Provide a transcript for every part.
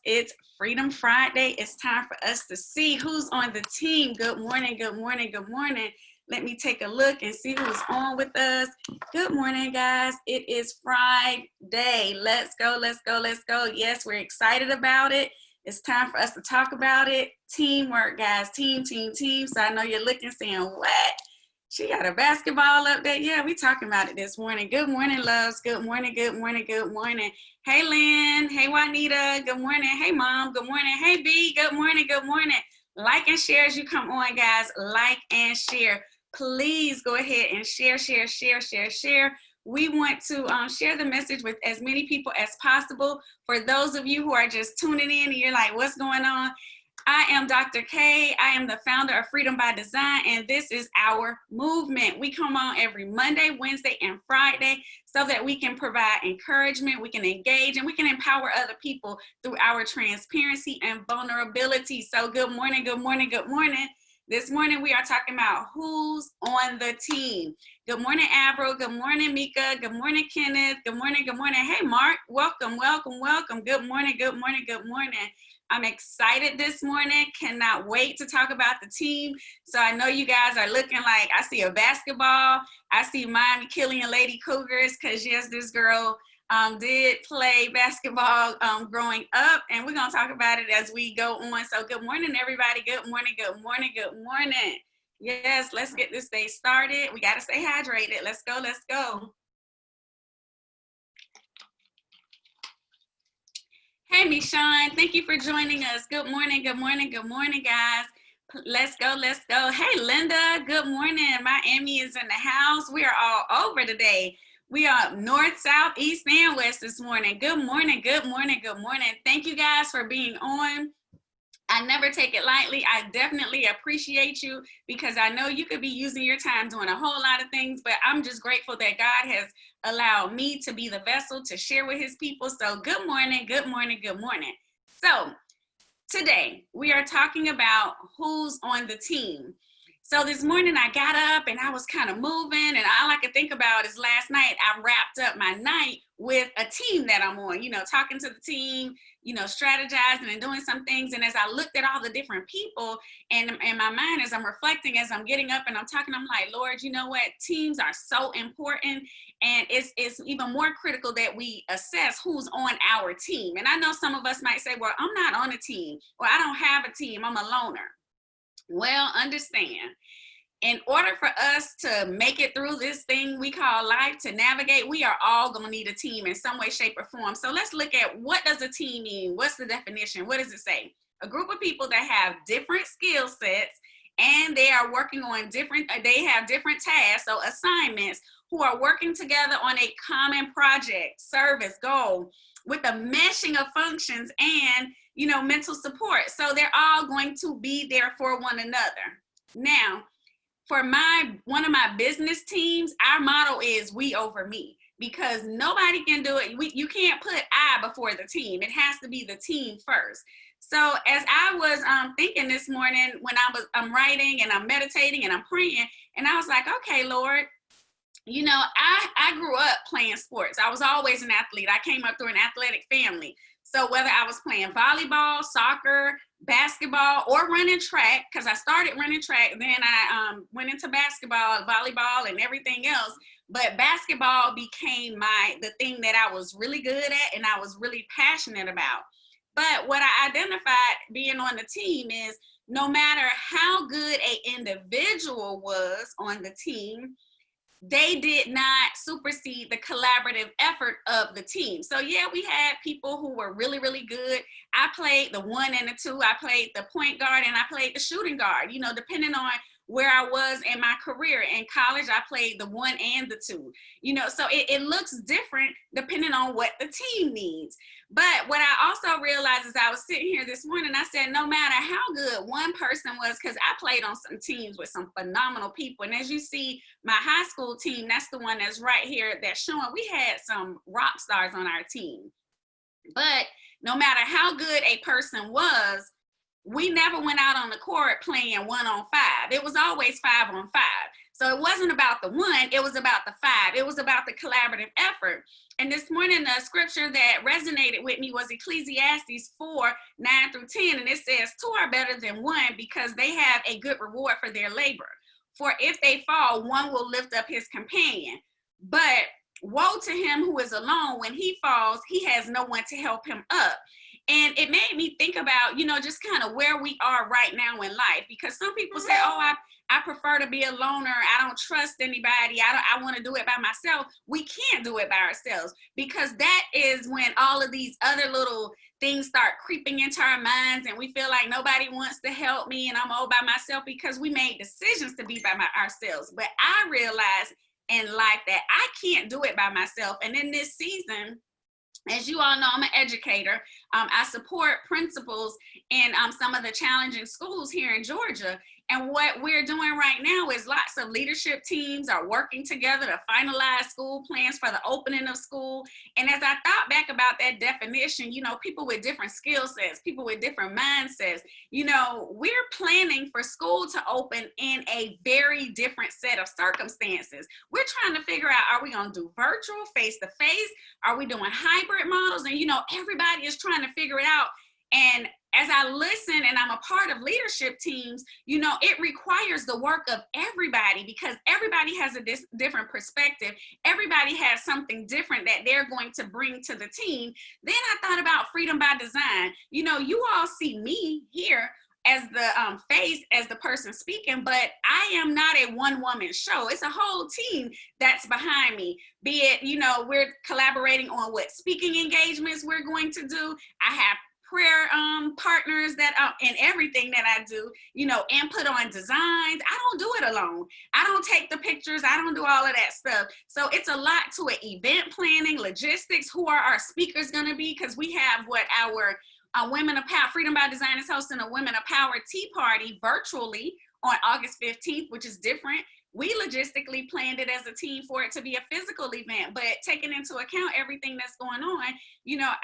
It's Freedom Friday. It's time for us to see who's on the team. Good morning, good morning, good morning. Let me take a look and see who's on with us. Good morning, guys. It is Friday. Let's go, let's go, let's go. Yes, we're excited about it. It's time for us to talk about it. Teamwork, guys. Team, team, team. So I know you're looking, saying, what? She got a basketball up there. Yeah, we talking about it this morning. Good morning, loves. Good morning, good morning, good morning. Hey, Lynn. Hey, Juanita. Good morning. Hey, Mom. Good morning. Hey, B. Good morning, good morning. Like and share as you come on, guys. Like and share. Please go ahead and share. We want to share the message with as many people as possible. For those of you who are just tuning in and you're like, what's going on? I am Dr. K. I am the founder of Freedom by Design, and this is our movement. We come on every Monday, Wednesday, and Friday so that we can provide encouragement, we can engage, and we can empower other people through our transparency and vulnerability. So good morning, good morning, good morning. This morning we are talking about who's on the team. Good morning, Avril. Good morning, Mika. Good morning, Kenneth. Good morning, good morning. Hey, Mark. Welcome, welcome, welcome. Good morning, good morning, good morning. I'm excited this morning. Cannot wait to talk about the team. So I know you guys are looking like, I see a basketball. I see Miami Killian Lady Cougars, because yes, this girl did play basketball growing up, and we're gonna talk about it as we go on. So good morning, everybody. Good morning, good morning, good morning. Yes, let's get this day started. We gotta stay hydrated. Let's go, let's go. Hey, Michonne, thank you for joining us. Good morning, good morning, good morning, guys. Let's go, let's go. Hey, Linda, good morning. Miami is in the house. We are all over today. We are north, south, east, and west this morning. Good morning, good morning, good morning. Thank you guys for being on. I never take it lightly. I definitely appreciate you, because I know you could be using your time doing a whole lot of things, but I'm just grateful that God has allowed me to be the vessel to share with his people. So good morning, good morning, good morning. So today we are talking about who's on the team. So this morning I got up and I was kind of moving, and all I could think about is last night I wrapped up my night with a team that I'm on, talking to the team, strategizing and doing some things. And as I looked at all the different people, and in my mind, as I'm reflecting, as I'm getting up and I'm talking, I'm like, Lord, you know what? Teams are so important. And it's even more critical that we assess who's on our team. And I know some of us might say, well, I'm not on a team, or I don't have a team, I'm a loner. Well, understand, in order for us to make it through this thing we call life, to navigate, we are all going to need a team in some way, shape, or form. So let's look at, what does a team mean? What's the definition? What does it say? A group of people that have different skill sets, and they are working on they have different tasks, so assignments, who are working together on a common project, service, goal, with a meshing of functions and, mental support. So they're all going to be there for one another. Now, for one of my business teams, our motto is we over me, because nobody can do it. You can't put I before the team. It has to be the team first. So as I was thinking this morning, when I'm writing and I'm meditating and I'm praying, and I was like, okay, Lord, I grew up playing sports. I was always an athlete. I came up through an athletic family. So whether I was playing volleyball, soccer, basketball, or running track, because I started running track, then I went into basketball, volleyball, and everything else. But basketball became the thing that I was really good at and I was really passionate about. But what I identified being on the team is, no matter how good an individual was on the team, they did not supersede the collaborative effort of the team. So yeah, we had people who were really, really good. I played the 1 and the 2. I played the point guard and I played the shooting guard, depending on where I was in my career. In college, I played the 1 and the 2, so it looks different depending on what the team needs. But what I also realized as I was sitting here this morning, I said, no matter how good one person was, because I played on some teams with some phenomenal people. And as you see, my high school team, that's the one that's right here, that's showing, we had some rock stars on our team. But no matter how good a person was, we never went out on the court playing 1-on-5. It was always 5-on-5. So it wasn't about the one, it was about the five. It was about the collaborative effort. And this morning, the scripture that resonated with me was Ecclesiastes 4:9-10. And it says, two are better than one because they have a good reward for their labor. For if they fall, one will lift up his companion. But woe to him who is alone. When he falls, he has no one to help him up. And it made me think about, just kind of where we are right now in life, because some people say, oh, I prefer to be a loner. I don't trust anybody. I want to do it by myself. We can't do it by ourselves, because that is when all of these other little things start creeping into our minds and we feel like nobody wants to help me and I'm all by myself, because we made decisions to be by ourselves. But I realized in life that I can't do it by myself. And in this season, as you all know, I'm an educator. I support principals in some of the challenging schools here in Georgia. And what we're doing right now is lots of leadership teams are working together to finalize school plans for the opening of school. And as I thought back about that definition, people with different skill sets, people with different mindsets, we're planning for school to open in a very different set of circumstances. We're trying to figure out, are we going to do virtual, face-to-face? Are we doing hybrid models? And, everybody is trying to figure it out. And as I listen and I'm a part of leadership teams, it requires the work of everybody, because everybody has a different perspective. Everybody has something different that they're going to bring to the team. Then I thought about freedom by design. You all see me here as the face, as the person speaking, but I am not a one-woman show. It's a whole team that's behind me. Be it, we're collaborating on what speaking engagements we're going to do. I have prayer partners that in everything that I do, input on designs. I don't do it alone. I don't take the pictures. I don't do all of that stuff. So it's a lot to it. Event planning, logistics, who are our speakers going to be? Because we have our Women of Power, Freedom by Design is hosting a Women of Power Tea Party virtually on August 15th, which is different. We logistically planned it as a team for it to be a physical event, but taking into account everything that's going on,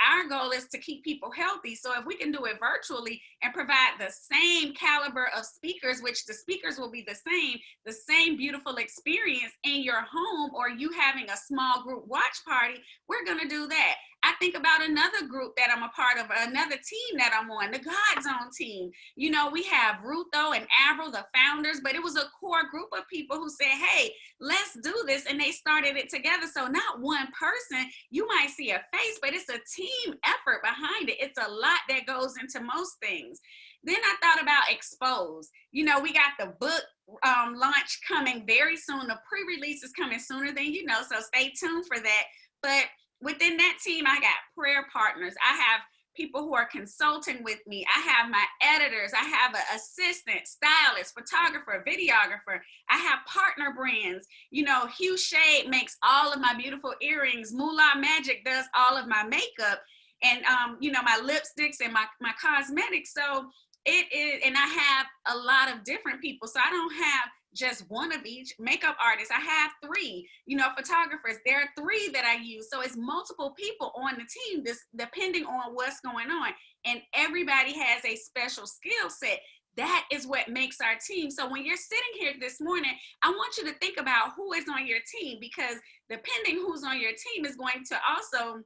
our goal is to keep people healthy. So if we can do it virtually and provide the same caliber of speakers, which the speakers will be the same beautiful experience in your home, or you having a small group watch party, we're going to do that. I think about another group that I'm a part of, another team that I'm on, the God Zone team. We have Rutho and Avril, the founders, but it was a core group of people who said, hey, let's do this. And they started it together. So not one person, you might see a face, but it's a team effort behind it. It's a lot that goes into most things. Then I thought about Expose. We got the book launch coming very soon. The pre-release is coming sooner than you know, so stay tuned for that. But within that team, I got prayer partners. I have people who are consulting with me. I have my editors. I have an assistant, stylist, photographer, videographer. I have partner brands. Hugh Shade makes all of my beautiful earrings. Moolah Magic does all of my makeup and, my lipsticks and my cosmetics. So it is, and I have a lot of different people. So I don't have just one of each. Makeup artists, I have 3, photographers, there are 3 that I use. So it's multiple people on the team, depending on what's going on. And everybody has a special skill set. That is what makes our team. So when you're sitting here this morning, I want you to think about who is on your team, because depending who's on your team is going to also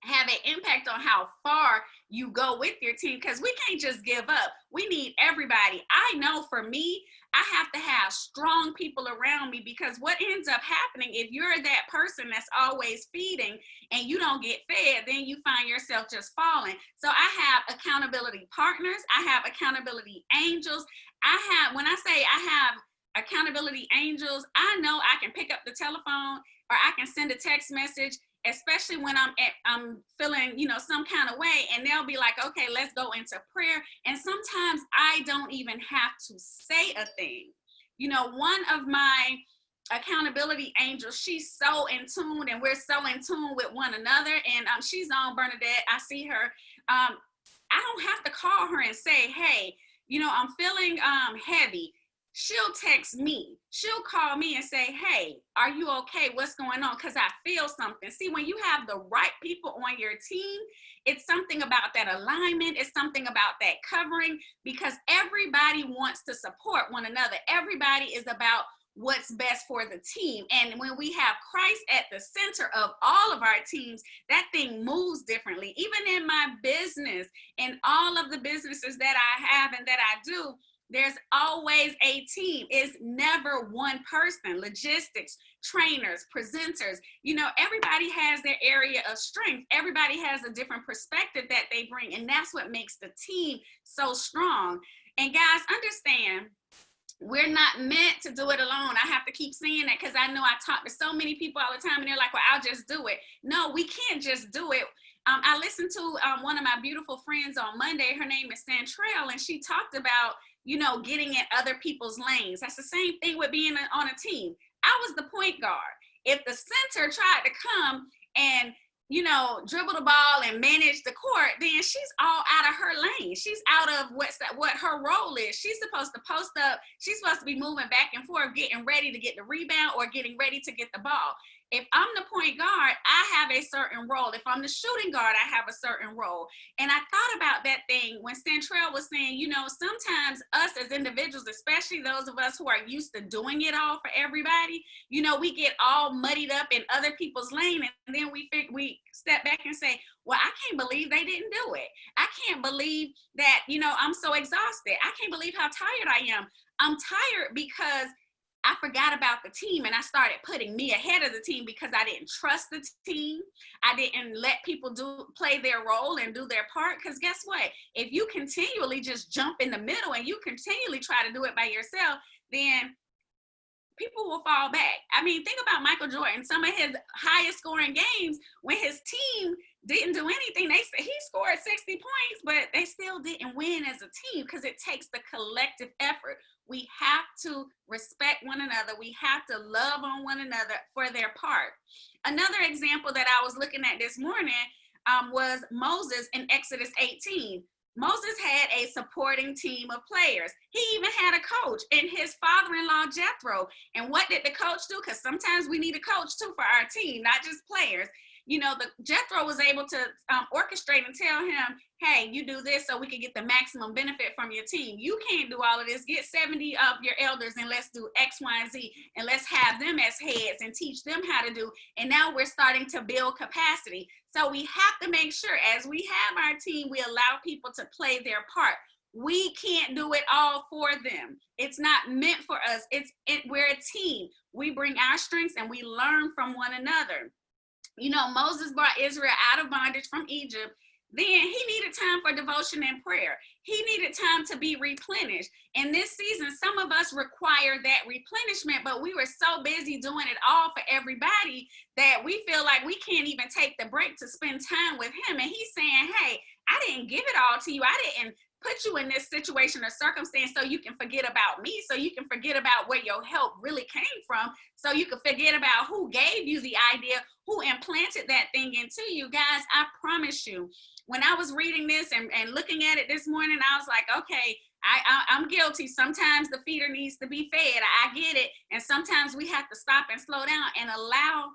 have an impact on how far you go with your team, because we can't just give up. We need everybody. I know for me, I have to have strong people around me, because what ends up happening, if you're that person that's always feeding and you don't get fed, then you find yourself just falling. So I have accountability partners. I have accountability angels. When I say I have accountability angels, I know I can pick up the telephone or I can send a text message, especially when I'm feeling, some kind of way, and they'll be like, okay, let's go into prayer. And sometimes I don't even have to say a thing. One of my accountability angels, she's so in tune, and we're so in tune with one another. And she's on Bernadette. I see her. I don't have to call her and say, hey, I'm feeling heavy. She'll text me. She'll call me and say, hey, are you okay? What's going on? Because I feel something. See, when you have the right people on your team, it's something about that alignment. It's something about that covering, because everybody wants to support one another. Everybody is about what's best for the team. And when we have Christ at the center of all of our teams, that thing moves differently. Even in my business and all of the businesses that I have and that I do, there's always a team. It's never one person. Logistics, trainers, presenters, everybody has their area of strength. Everybody has a different perspective that they bring, and that's what makes the team so strong. And guys, understand, we're not meant to do it alone. I have to keep saying that because I know I talk to so many people all the time and they're like, well, I'll just do it. No, we can't just do it. I listened to one of my beautiful friends on Monday. Her name is Santrell, and she talked about, getting in other people's lanes. That's the same thing with being on a team. I was the point guard. If the center tried to come and dribble the ball and manage the court, then she's all out of her lane. She's out of what her role is. She's supposed to post up. She's supposed to be moving back and forth, getting ready to get the rebound or getting ready to get the ball. If I'm the point guard, I have a certain role. If I'm the shooting guard, I have a certain role. And I thought about that thing when Santrell was saying, sometimes us as individuals, especially those of us who are used to doing it all for everybody, we get all muddied up in other people's lane. And then we step back and say, well, I can't believe they didn't do it. I can't believe that, I'm so exhausted. I can't believe how tired I am. I'm tired because I forgot about the team, and I started putting me ahead of the team because I didn't trust the team. I didn't let people play their role and do their part. Because guess what? If you continually just jump in the middle and you continually try to do it by yourself, then people will fall back. I mean, think about Michael Jordan. Some of his highest scoring games when his team didn't do anything, he scored 60 points, but they still didn't win as a team because it takes the collective effort. We have to respect one another. We have to love on one another for their part. Another example that I was looking at this morning was Moses in Exodus 18. Moses had a supporting team of players. He even had a coach and his father-in-law, Jethro. And what did the coach do? Because sometimes we need a coach too for our team, not just players. The Jethro was able to orchestrate and tell him, hey, you do this so we can get the maximum benefit from your team. You can't do all of this. Get 70 of your elders and let's do X, Y, and Z. And let's have them as heads and teach them how to do. And now we're starting to build capacity. So we have to make sure as we have our team, we allow people to play their part. We can't do it all for them. It's not meant for us. We're a team. We bring our strengths and we learn from one another. Moses brought Israel out of bondage from Egypt. Then he needed time for devotion and prayer. He needed time to be replenished. And this season, some of us require that replenishment, but we were so busy doing it all for everybody that we feel like we can't even take the break to spend time with him. And he's saying, hey, I didn't give it all to you. I didn't put you in this situation or circumstance so you can forget about me, so you can forget about where your help really came from, so you can forget about who gave you the idea, who implanted that thing into you. Guys, I promise you, when I was reading this and looking at it this morning, I was like, okay, I'm guilty. Sometimes the feeder needs to be fed. I get it. And sometimes we have to stop and slow down and allow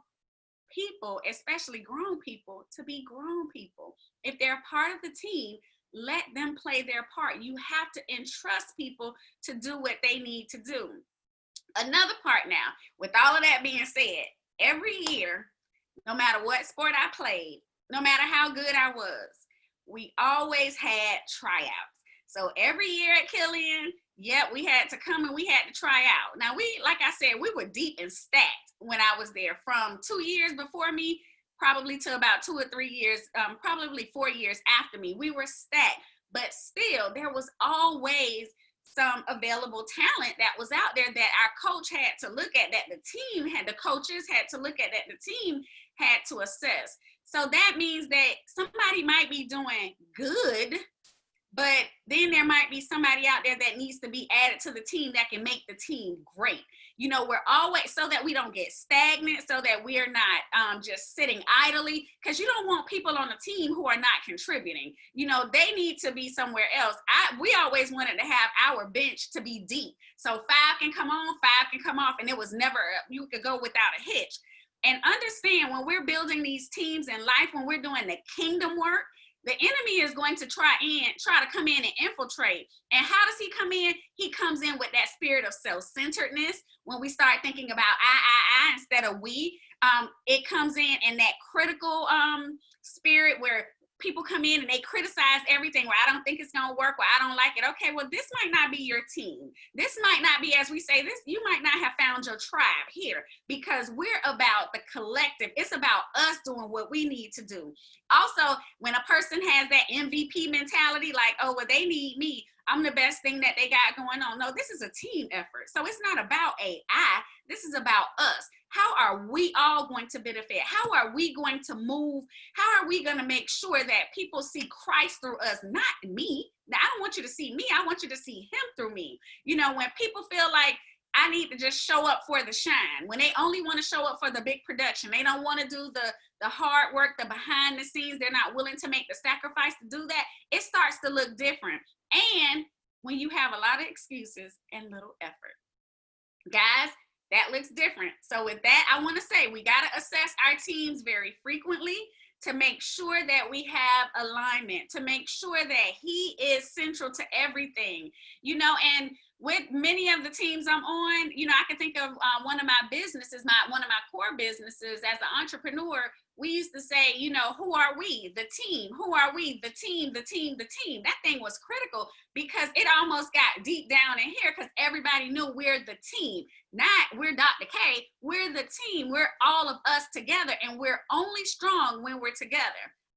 people, especially grown people, to be grown people. If they're part of the team, let them play their part. You have to entrust people to do what they need to do. Another part now, with all of that being said, every year, no matter what sport I played, no matter how good I was, we always had tryouts. So every year at Killian, we had to come and we had to try out. Now like I said, we were deep and stacked when I was there, from 2 years before me, probably to about 2 or 3 years, probably 4 years after me. We were stacked, but still there was always some available talent that was out there that our coach had to look at, that the coaches had to look at, that the team had to assess. So that means that somebody might be doing good, but then there might be somebody out there that needs to be added to the team that can make the team great. We're always, so that we don't get stagnant, so that we're not just sitting idly, because you don't want people on the team who are not contributing. They need to be somewhere else. We always wanted to have our bench to be deep. So 5 can come on, 5 can come off, and it was never, you could go without a hitch. And understand, when we're building these teams in life, when we're doing the kingdom work, the enemy is going to try to come in and infiltrate. And how does he come in? He comes in with that spirit of self-centeredness. When we start thinking about I instead of we, it comes in that critical spirit where people come in and they criticize everything, where I don't think it's going to work, where I don't like it. Okay, well, this might not be your team. This might not be, as we say, this, you might not have found your tribe here, because we're about the collective. It's about us doing what we need to do. Also, when a person has that MVP mentality, like, oh, well, they need me, I'm the best thing that they got going on. No, this is a team effort. So it's not about AI. This is about us. How are we all going to benefit? How are we going to move? How are we going to make sure that people see Christ through us, not me? Now, I don't want you to see me. I want you to see him through me. You know, when people feel like I need to just show up for the shine, when they only want to show up for the big production, they don't want to do the hard work, the behind the scenes, they're not willing to make the sacrifice to do that, it starts to look different. And when you have a lot of excuses and little effort, guys, that looks different. So with that, I want to say we got to assess our teams very frequently to make sure that we have alignment, to make sure that he is central to everything, you know. And with many of the teams I'm on, you know, I can think of one of my businesses, one of my core businesses as an entrepreneur. We used to say, you know, who are we? The team. Who are we? The team, the team, the team. That thing was critical because it almost got deep down in here because everybody knew we're the team. Not we're Dr. K, we're the team. We're all of us together, and we're only strong when we're together.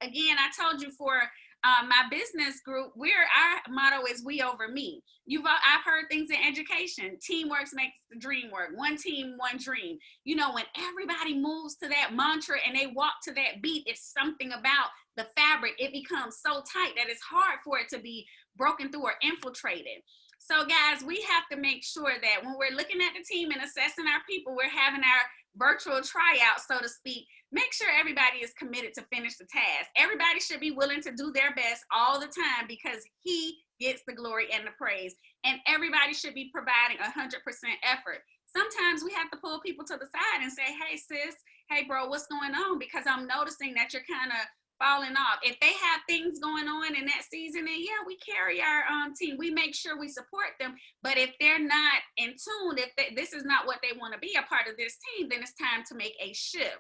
Again, I told you for my business group, our motto is we over me. I've heard things in education. Teamwork makes the dream work. One team, one dream. You know, when everybody moves to that mantra and they walk to that beat, it's something about the fabric. It becomes so tight that it's hard for it to be broken through or infiltrated. So guys, we have to make sure that when we're looking at the team and assessing our people, we're having our virtual tryout, so to speak, make sure everybody is committed to finish the task. Everybody should be willing to do their best all the time because he gets the glory and the praise. And everybody should be providing 100% effort. Sometimes we have to pull people to the side and say, hey, sis, hey, bro, what's going on? Because I'm noticing that you're kind of falling off. If they have things going on in that season, then yeah, we carry our team. We make sure we support them. But if they're not in tune, if this is not what they want to be a part of this team, then it's time to make a shift.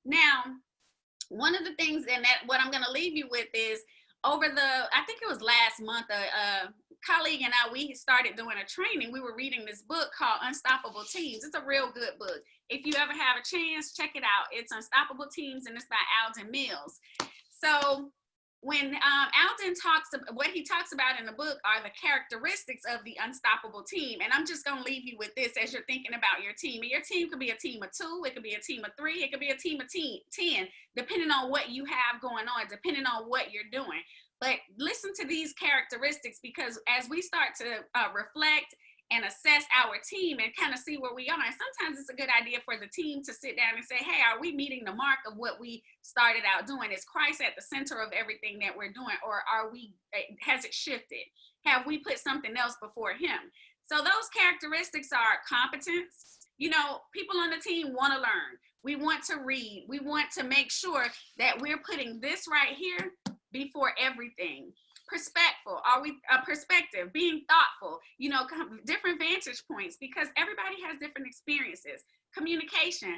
Now, one of the things, and that what I'm going to leave you with is I think it was last month, a colleague and I, we started doing a training. We were reading this book called Unstoppable Teams. It's a real good book. If you ever have a chance, check it out. It's Unstoppable Teams, and it's by Alden Mills. So when Alden what he talks about in the book are the characteristics of the unstoppable team. And I'm just going to leave you with this as you're thinking about your team. And your team could be a team of 2, it could be a team of 3, it could be a team of 10, depending on what you have going on, depending on what you're doing. But listen to these characteristics, because as we start to reflect and assess our team and kind of see where we are, and sometimes it's a good idea for the team to sit down and say, hey, are we meeting the mark of what we started out doing? Is Christ at the center of everything that we're doing, or has it shifted? Have we put something else before him? So those characteristics are competence. You know, people on the team want to learn. We want to read. We want to make sure that we're putting this right here before everything. Perspective, being thoughtful, you know, different vantage points, because everybody has different experiences. Communication,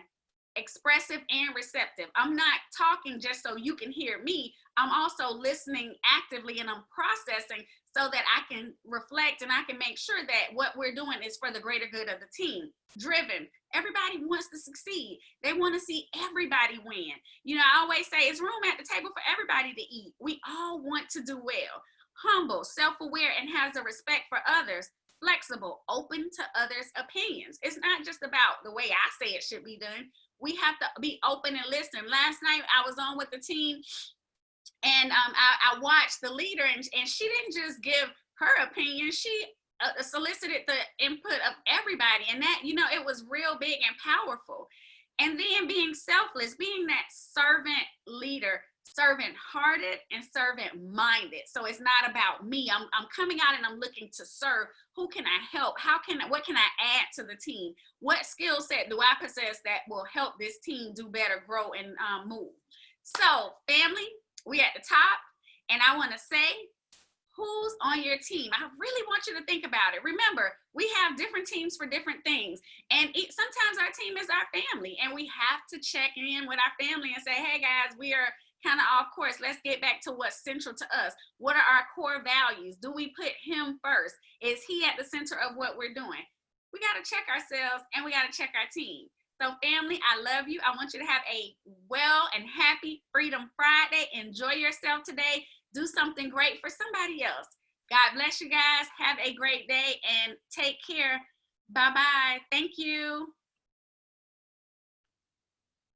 expressive and receptive. I'm not talking just so you can hear me. I'm also listening actively, and I'm processing so that I can reflect and I can make sure that what we're doing is for the greater good of the team. Driven. Everybody wants to succeed. They want to see everybody win. You know, I always say it's room at the table for everybody to eat. We all want to do well. Humble, self-aware, and has a respect for others. Flexible, open to others' opinions. It's not just about the way I say it should be done. We have to be open and listen. Last night I was on with the team, and I watched the leader, and she didn't just give her opinion. She solicited the input of everybody, and that, you know, it was real big and powerful. And then being selfless, being that servant leader, servant-hearted and servant-minded. So it's not about me. I'm coming out and I'm looking to serve. Who can I help? What can I add to the team? What skill set do I possess that will help this team do better, grow, and move? So family, we at the top. And I want to say, who's on your team? I really want you to think about it. Remember, we have different teams for different things. And sometimes our team is our family, and we have to check in with our family and say, hey guys, we are kind of off course. Let's get back to what's central to us. What are our core values? Do we put him first? Is he at the center of what we're doing? We got to check ourselves, and we got to check our team. So family, I love you. I want you to have a well and happy Freedom Friday. Enjoy yourself today. Do something great for somebody else. God bless you guys. Have a great day and take care. Bye-bye. Thank you.